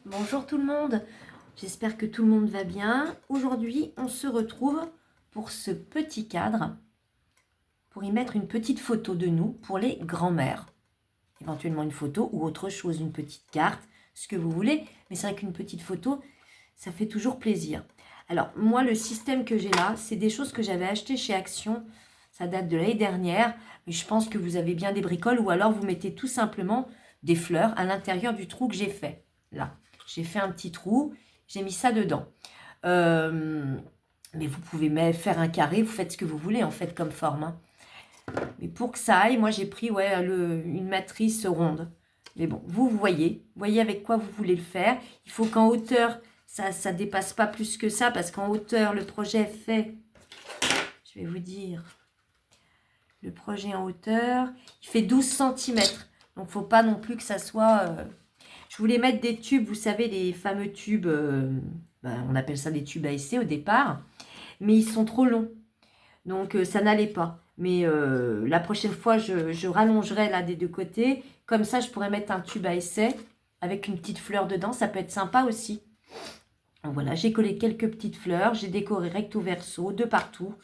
Bonjour tout le monde, j'espère que tout le monde va bien. Aujourd'hui, on se retrouve pour ce petit cadre, pour y mettre une petite photo de nous pour les grands-mères. Éventuellement une photo ou autre chose, une petite carte, ce que vous voulez. Mais c'est vrai qu'une petite photo, ça fait toujours plaisir. Alors, moi, le système que j'ai là, c'est des choses que j'avais achetées chez Action. Ça date de l'année dernière, mais je pense que vous avez bien des bricoles ou alors vous mettez tout simplement des fleurs à l'intérieur du trou que j'ai fait. Là, j'ai fait un petit trou, j'ai mis ça dedans. Mais vous pouvez faire un carré, vous faites ce que vous voulez en fait comme forme. Hein. Mais pour que ça aille, moi j'ai pris une matrice ronde. Mais bon, vous voyez avec quoi vous voulez le faire. Il faut qu'en hauteur, ça ne dépasse pas plus que ça, parce qu'en hauteur, le projet fait, je vais vous dire, le projet en hauteur, il fait 12 cm. Donc, il ne faut pas non plus que ça soit... Je voulais mettre des tubes, vous savez, les fameux tubes, on appelle ça des tubes à essai au départ, mais ils sont trop longs. Donc, ça n'allait pas. Mais la prochaine fois, je rallongerai là des deux côtés. Comme ça, je pourrais mettre un tube à essai avec une petite fleur dedans. Ça peut être sympa aussi. Donc, voilà, j'ai collé quelques petites fleurs. J'ai décoré recto verso de partout.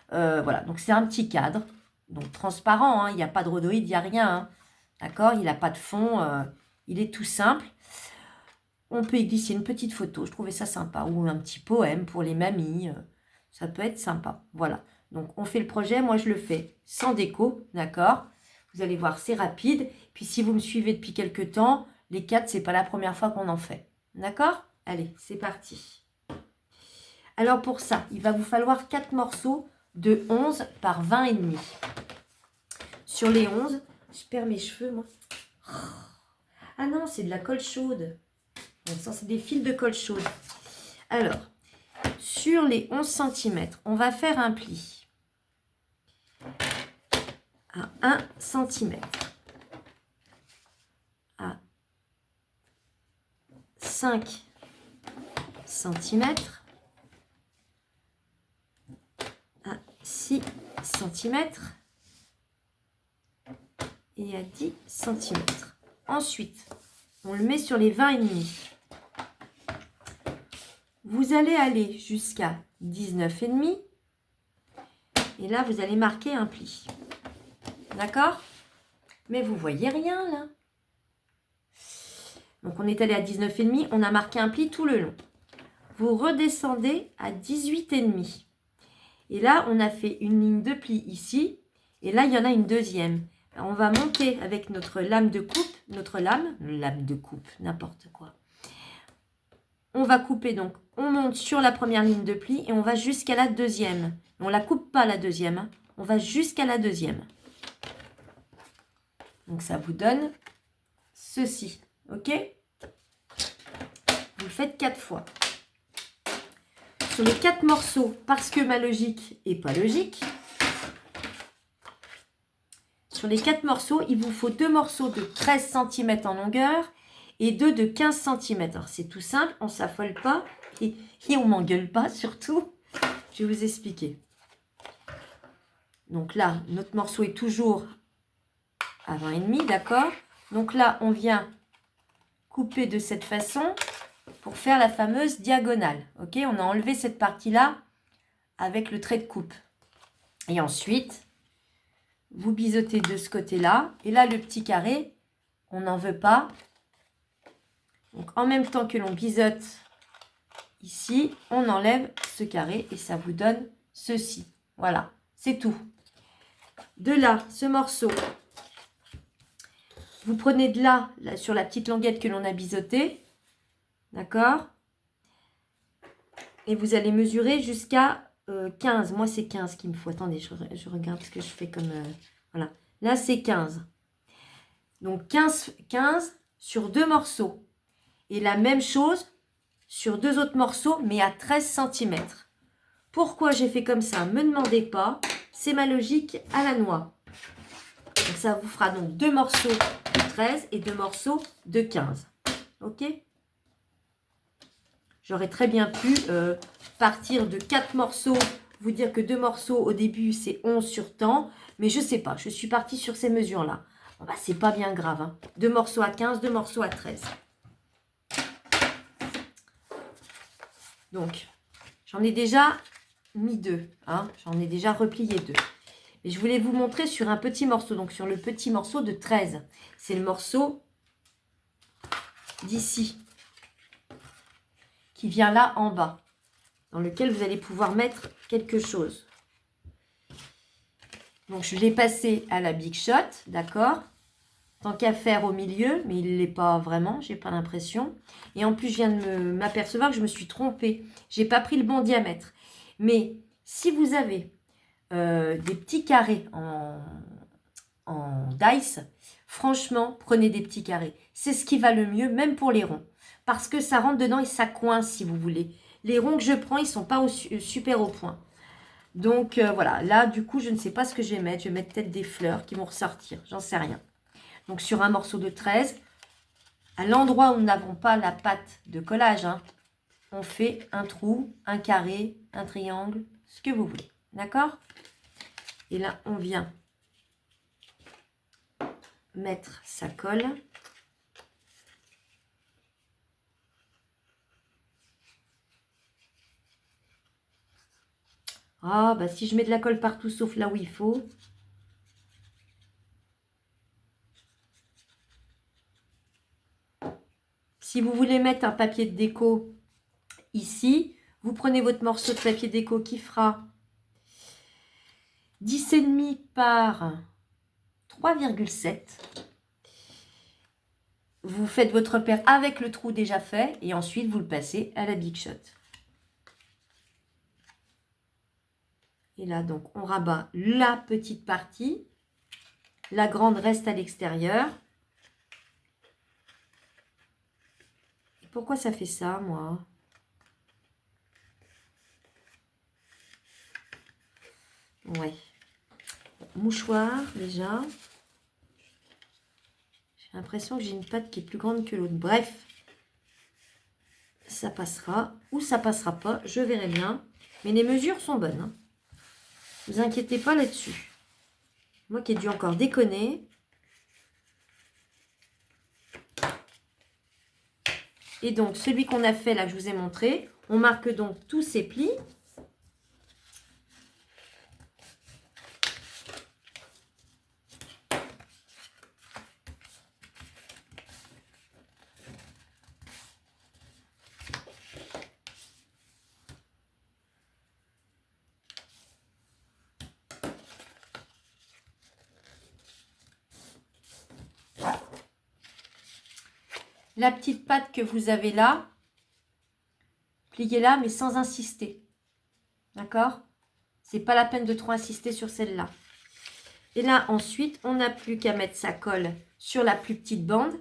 Voilà, donc c'est un petit cadre. Donc, transparent, hein, il n'y a pas de rhodoïde, il n'y a rien. Hein. D'accord? Il n'a pas de fond. Il est tout simple. On peut y glisser une petite photo. Je trouvais ça sympa. Ou un petit poème pour les mamies. Ça peut être sympa. Voilà. Donc, on fait le projet. Moi, je le fais sans déco. D'accord? Vous allez voir, c'est rapide. Puis, si vous me suivez depuis quelques temps, les 4, c'est pas la première fois qu'on en fait. D'accord? Allez, c'est parti. Alors, pour ça, il va vous falloir 4 morceaux de 11 par 20 et demi. Sur les 11, je perds mes cheveux, moi. Ah non, c'est de la colle chaude. Donc, ça, c'est des fils de colle chaude. Alors, sur les 11 cm, on va faire un pli à 1 cm, à 5 cm, à 6 cm et à 10 cm. Ensuite, on le met sur les 20 et demi. Vous allez aller jusqu'à 19 et demi. Et là, vous allez marquer un pli. D'accord? Mais vous voyez rien là. Donc, on est allé à 19 et demi. On a marqué un pli tout le long. Vous redescendez à 18 et demi. Et là, on a fait une ligne de pli ici. Et là, il y en a une deuxième. On va monter avec notre lame de coupe. Lame de coupe, n'importe quoi. On va couper, donc on monte sur la première ligne de pli et on va jusqu'à la deuxième. On ne la coupe pas la deuxième, hein. On va jusqu'à la deuxième. Donc ça vous donne ceci, ok? Vous le faites 4 fois. Sur les 4 morceaux, parce que ma logique n'est pas logique, sur les 4 morceaux, il vous faut 2 morceaux de 13 cm en longueur et 2 de 15 cm. Alors c'est tout simple, on ne s'affole pas et on ne m'engueule pas surtout. Je vais vous expliquer. Donc là, notre morceau est toujours à 20 et demi, d'accord? Donc là, on vient couper de cette façon pour faire la fameuse diagonale. Ok? On a enlevé cette partie-là avec le trait de coupe. Et ensuite, vous biseautez de ce côté-là. Et là, le petit carré, on n'en veut pas. Donc, en même temps que l'on biseaute ici, on enlève ce carré et ça vous donne ceci. Voilà, c'est tout. De là, ce morceau, vous prenez de là, sur la petite languette que l'on a biseautée, d'accord? Et vous allez mesurer jusqu'à 15. Moi, c'est 15 qu'il me faut. Attendez, je regarde ce que je fais comme... voilà, là, c'est 15. Donc, 15 sur 2 morceaux. Et la même chose sur 2 autres morceaux, mais à 13 cm. Pourquoi j'ai fait comme ça? Ne me demandez pas. C'est ma logique à la noix. Donc, ça vous fera donc 2 morceaux de 13 et 2 morceaux de 15. Ok? J'aurais très bien pu partir de 4 morceaux, vous dire que 2 morceaux au début, c'est 11 sur temps. Mais je ne sais pas, je suis partie sur ces mesures-là. Bon, bah, c'est pas bien grave. Hein. 2 morceaux à 15, 2 morceaux à 13. Donc, j'en ai déjà mis 2. Hein, j'en ai déjà replié 2. Et je voulais vous montrer sur un petit morceau. Donc, sur le petit morceau de 13. C'est le morceau d'ici. Qui vient là en bas. Dans lequel vous allez pouvoir mettre quelque chose. Donc, je l'ai passé à la Big Shot. D'accord ? Tant qu'à faire au milieu, mais il ne l'est pas vraiment, j'ai pas l'impression. Et en plus, je viens de m'apercevoir que je me suis trompée. J'ai pas pris le bon diamètre. Mais si vous avez des petits carrés en dice, franchement, prenez des petits carrés. C'est ce qui va le mieux, même pour les ronds. Parce que ça rentre dedans et ça coince, si vous voulez. Les ronds que je prends, ils ne sont pas super au point. Donc, voilà. Là, du coup, je ne sais pas ce que je vais mettre. Je vais mettre peut-être des fleurs qui vont ressortir. J'en sais rien. Donc, sur un morceau de 13, à l'endroit où nous n'avons pas la pâte de collage, hein, on fait un trou, un carré, un triangle, ce que vous voulez. D'accord? Et là, on vient mettre sa colle. Ah, bah si je mets de la colle partout, sauf là où il faut. Si vous voulez mettre un papier de déco ici, vous prenez votre morceau de papier déco qui fera 10,5 par 3,7. Vous faites votre repère avec le trou déjà fait et ensuite vous le passez à la Big Shot. Et là, donc, on rabat la petite partie. La grande reste à l'extérieur. Pourquoi ça fait ça, moi? Ouais. Mouchoir, déjà. J'ai l'impression que j'ai une patte qui est plus grande que l'autre. Bref. Ça passera ou ça passera pas. Je verrai bien. Mais les mesures sont bonnes. Hein. Ne vous inquiétez pas là-dessus. Moi qui ai dû encore déconner. Et donc, celui qu'on a fait là, que je vous ai montré, on marque donc tous ces plis. La petite patte que vous avez là, pliez-la, mais sans insister. D'accord? C'est pas la peine de trop insister sur celle-là. Et là, ensuite, on n'a plus qu'à mettre sa colle sur la plus petite bande.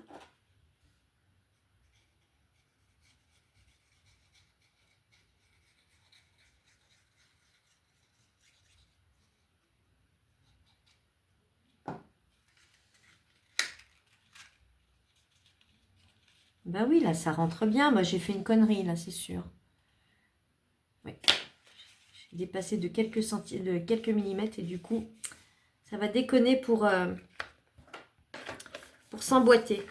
Ben oui, là, ça rentre bien. Moi, j'ai fait une connerie, là, c'est sûr. Oui. J'ai dépassé de quelques millimètres et du coup, ça va déconner pour s'emboîter.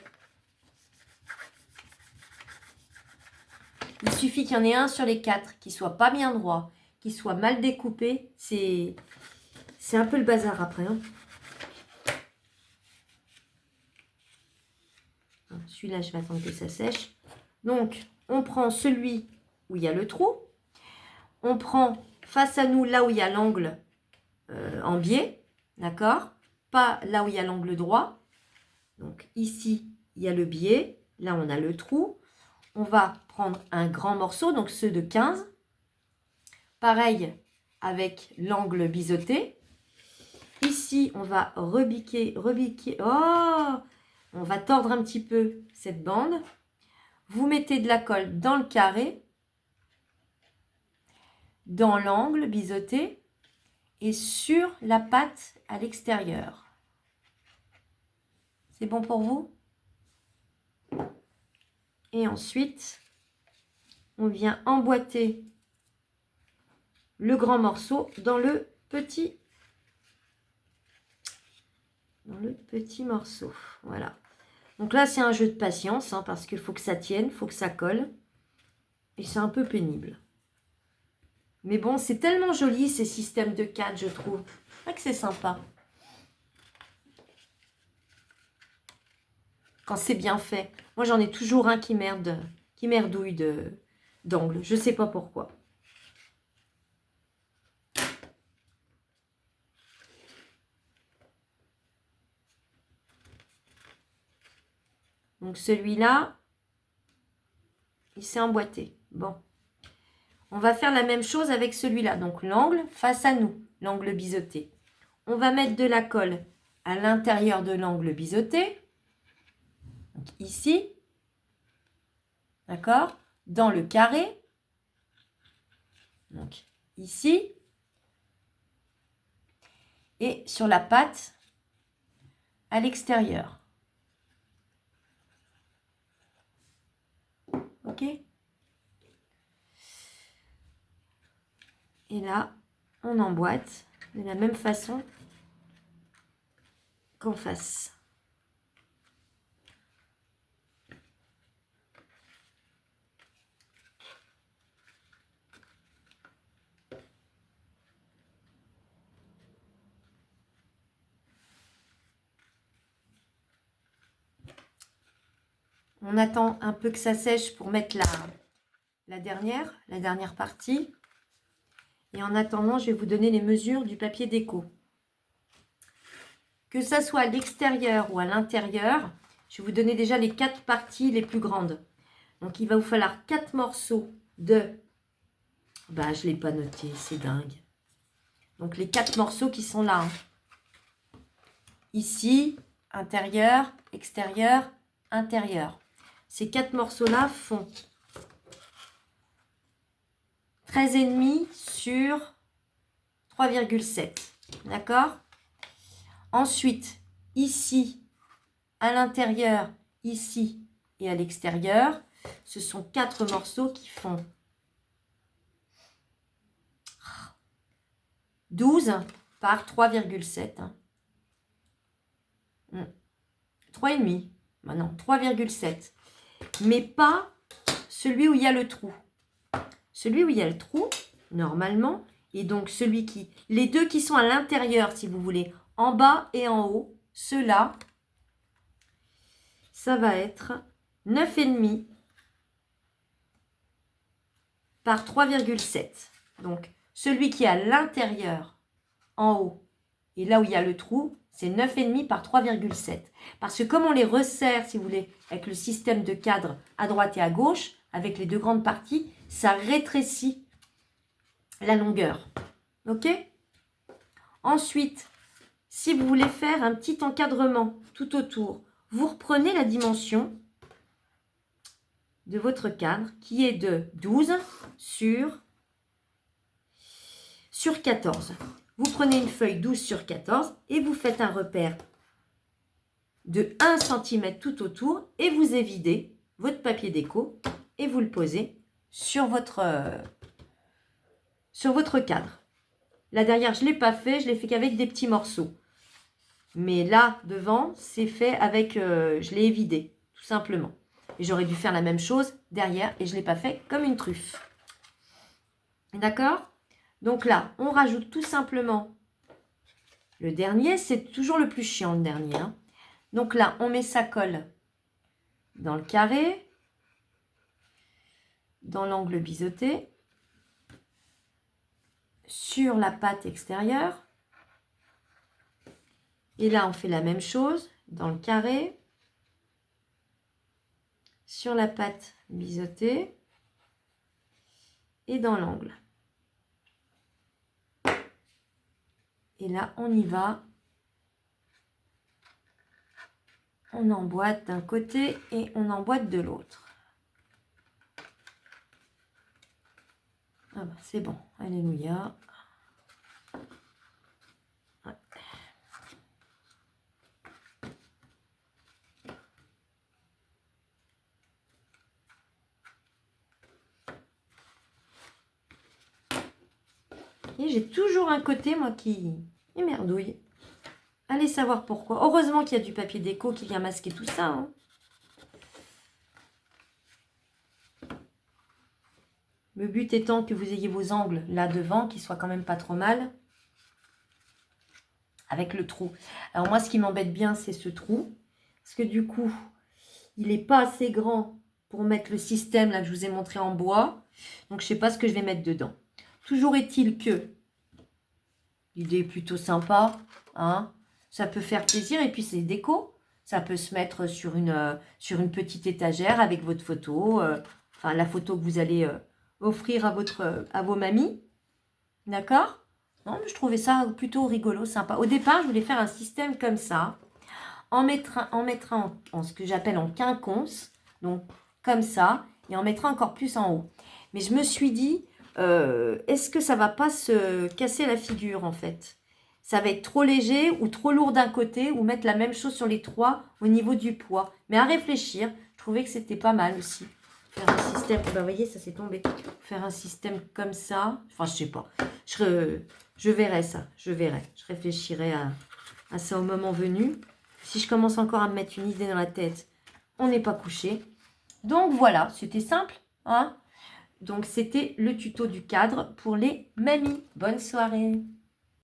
Il suffit qu'il y en ait un sur les 4 qui soit pas bien droit, qui soit mal découpé. C'est un peu le bazar après. Hein. Celui-là, je vais attendre que ça sèche. Donc, on prend celui où il y a le trou. On prend face à nous, là où il y a l'angle en biais. D'accord? Pas là où il y a l'angle droit. Donc, ici, il y a le biais. Là, on a le trou. On va prendre un grand morceau, donc ceux de 15. Pareil avec l'angle biseauté. Ici, on va rebiquer. Oh! On va tordre un petit peu cette bande. Vous mettez de la colle dans le carré, dans l'angle biseauté et sur la patte à l'extérieur. C'est bon pour vous? Et ensuite, on vient emboîter le grand morceau dans le petit morceau. Voilà. Donc là, c'est un jeu de patience, hein, parce qu'il faut que ça tienne, il faut que ça colle. Et c'est un peu pénible. Mais bon, c'est tellement joli ces systèmes de cadres, je trouve. C'est vrai que c'est sympa. Quand c'est bien fait. Moi, j'en ai toujours un qui merdouille d'angle. Je ne sais pas pourquoi. Donc celui-là, il s'est emboîté. Bon. On va faire la même chose avec celui-là. Donc l'angle face à nous, l'angle biseauté. On va mettre de la colle à l'intérieur de l'angle biseauté. Donc ici. D'accord? Dans le carré. Donc ici. Et sur la patte à l'extérieur. Ok? Et là, on emboîte de la même façon qu'en face. On attend un peu que ça sèche pour mettre la dernière partie. Et en attendant, je vais vous donner les mesures du papier déco. Que ça soit à l'extérieur ou à l'intérieur, je vais vous donner déjà les 4 parties les plus grandes. Donc, il va vous falloir 4 morceaux de... Bah, je ne l'ai pas noté, c'est dingue. Donc, les 4 morceaux qui sont là. Hein. Ici, intérieur, extérieur, intérieur. Ces 4 morceaux-là font 13,5 sur 3,7. D'accord? Ensuite, ici, à l'intérieur, ici et à l'extérieur, ce sont 4 morceaux qui font 12 par 3,7. 3,5. Maintenant, 3,7. Mais pas celui où il y a le trou. Celui où il y a le trou, normalement, et donc celui qui... Les deux qui sont à l'intérieur, si vous voulez, en bas et en haut, ceux-là, ça va être 9,5 par 3,7. Donc, celui qui est à l'intérieur, en haut, et là où il y a le trou, c'est 9,5 par 3,7. Parce que comme on les resserre, si vous voulez, avec le système de cadre à droite et à gauche, avec les deux grandes parties, ça rétrécit la longueur. Ok? Ensuite, si vous voulez faire un petit encadrement tout autour, vous reprenez la dimension de votre cadre qui est de 12 sur 14. Vous prenez une feuille 12 sur 14 et vous faites un repère de 1 cm tout autour et vous évidez votre papier déco et vous le posez sur votre cadre. Là derrière, je ne l'ai pas fait, je l'ai fait qu'avec des petits morceaux. Mais là, devant, c'est fait avec, je l'ai évidé, tout simplement. Et j'aurais dû faire la même chose derrière et je ne l'ai pas fait comme une truffe. D'accord? Donc là, on rajoute tout simplement le dernier. C'est toujours le plus chiant, le dernier. Hein. Donc là, on met sa colle dans le carré, dans l'angle biseauté, sur la patte extérieure. Et là, on fait la même chose dans le carré, sur la patte biseautée et dans l'angle. Et là, on y va. On emboîte d'un côté et on emboîte de l'autre. Ah ben, c'est bon. Alléluia. Ouais. Et j'ai toujours un côté, moi, qui merdouille. Allez savoir pourquoi. Heureusement qu'il y a du papier déco qui vient masquer tout ça. Hein. Le but étant que vous ayez vos angles là devant, qui soient quand même pas trop mal. Avec le trou. Alors moi, ce qui m'embête bien, c'est ce trou. Parce que du coup, il n'est pas assez grand pour mettre le système là que je vous ai montré en bois. Donc, je ne sais pas ce que je vais mettre dedans. Toujours est-il que l'idée est plutôt sympa. Hein, ça peut faire plaisir. Et puis, c'est déco. Ça peut se mettre sur une petite étagère avec votre photo. Enfin, la photo que vous allez offrir à vos mamies. D'accord? Non, mais je trouvais ça plutôt rigolo, sympa. Au départ, je voulais faire un système comme ça. En mettre en ce que j'appelle en quinconce. Donc, comme ça. Et en mettre encore plus en haut. Mais je me suis dit, est-ce que ça va pas se casser la figure, en fait? Ça va être trop léger ou trop lourd d'un côté, ou mettre la même chose sur les trois au niveau du poids. Mais à réfléchir, je trouvais que c'était pas mal aussi. Faire un système, ben, vous voyez, ça s'est tombé. Faire un système comme ça, enfin, je sais pas. Je verrai ça, je verrai. Je réfléchirai à ça au moment venu. Si je commence encore à me mettre une idée dans la tête, on n'est pas couché. Donc voilà, c'était simple, hein? Donc c'était le tuto du cadre pour les mamies. Bonne soirée!